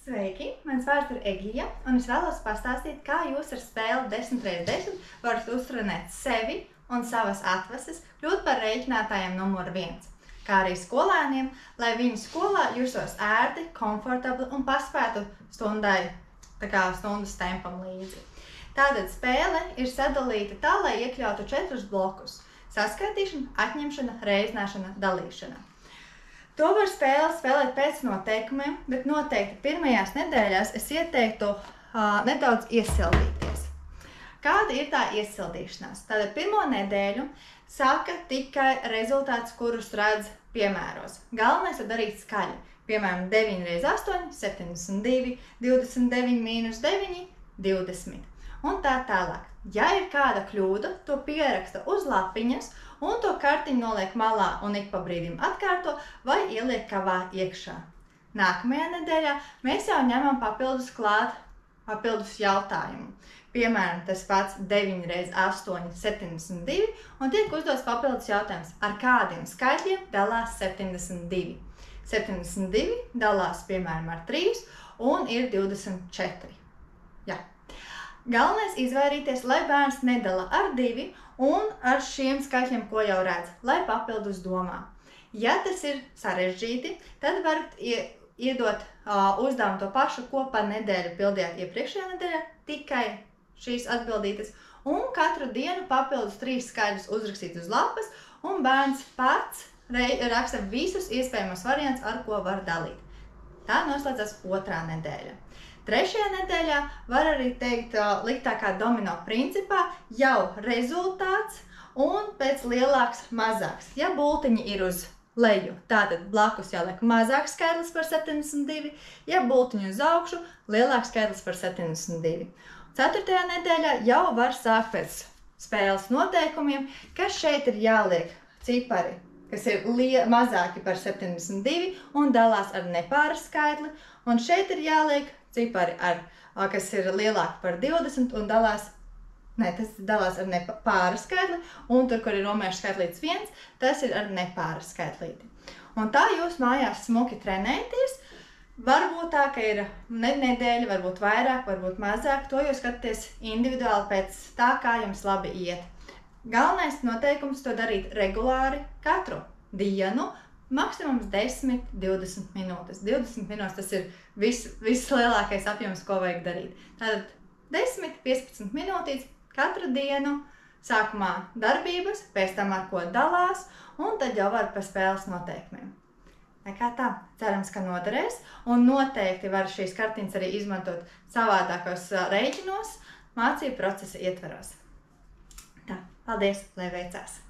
Sveiki! Mans vārds ir Egija, un es vēlos pastāstīt, kā jūs ar spēli 10x10 varat uztrenēt sevi un savas atvases, kļūt par rēķinātājiem numur 1, kā arī skolēniem, lai viņi skolā justos ērti, komfortabli un paspētu stundas tempam līdzi. Tātad spēle ir sadalīta tā, lai iekļautu 4 blokus – saskaitīšana, atņemšana, reizināšana, dalīšana. To var spēlēt pēc noteikumiem, bet noteikti pirmajās nedēļās es ieteiktu nedaudz iesildīties. Kāda ir tā iesildīšanās? Tātad pirmo nedēļu saka tikai rezultāts, kurus redz piemēros. Galvenais ir darīt skaļi. Piemēram, 9x8, 72, 29 - 9, 20. Un tā tālāk. Ja ir kāda kļūda, to pieraksta uz lapiņas un to kartiņu noliek malā un ik pa brīdim atkārto vai ieliek kavā iekšā. Nākamajā nedēļā mēs jau ņemam papildus jautājumu. Piemēram, tas pats 9x8, 72 un tiek uzdots papildus jautājums, ar kādiem skaitļiem dalās 72. 72 dalās, piemēram, ar 3 un ir 24. Jā. Galvenais izvairīties, lai bērns nedala ar 2 un ar šiem skaitļiem, ko jau redz, lai papildus domā. Ja tas ir sarežģīti, tad varat iedot uzdevumu to pašu, ko pa nedēļu pildījāt iepriekšējā nedēļā, tikai šīs atbildītas, un katru dienu papildus 3 skaidrus uzrakstīt uz lapas, un bērns pats raksta visus iespējamos variantus, ar ko var dalīt. Tā noslēdzas 2. nedēļa. 3. nedēļā var arī teikt, likt tā kā domino principā, jau rezultāts un pēc lielāks mazāks. Ja bultiņi ir uz leju, tātad blakus jāliek mazāks skaitlis par 72, ja bultiņi uz augšu, lielāks skaitlis par 72. 4. nedēļā jau var sākt pēc spēles noteikumiem, ka šeit ir jāliek cipari, kas ir mazāki par 72 un dalās ar nepāras skaitli, un šeit ir jāliek cipari, kas ir lielāki par 20 un dalās ar nepāras skaitli, un tur, kur ir romiešu skaitlītis 1, tas ir ar nepāras skaitlīti. Un tā jūs mājās smuki trenēties. Varbūt tā, ka ir nedēļa, varbūt vairāk, varbūt mazāk, to jūs skatāties individuāli pēc tā, kā jums labi iet. Galvenais noteikums to darīt regulāri katru dienu, maksimums 10–20 minūtes. 20 minūtes tas ir vislielākais apjoms, ko vajag darīt. Tātad 10–15 minūtītes katru dienu, sākumā darbības, pēc tam ar ko dalās, un tad jau var par spēles noteikumiem. Kā tā? Cerams, ka noderēs, un noteikti var šīs kartiņas arī izmantot savādākos rēķinos, mācību procesa ietveros. Tā, paldies, lai veicās!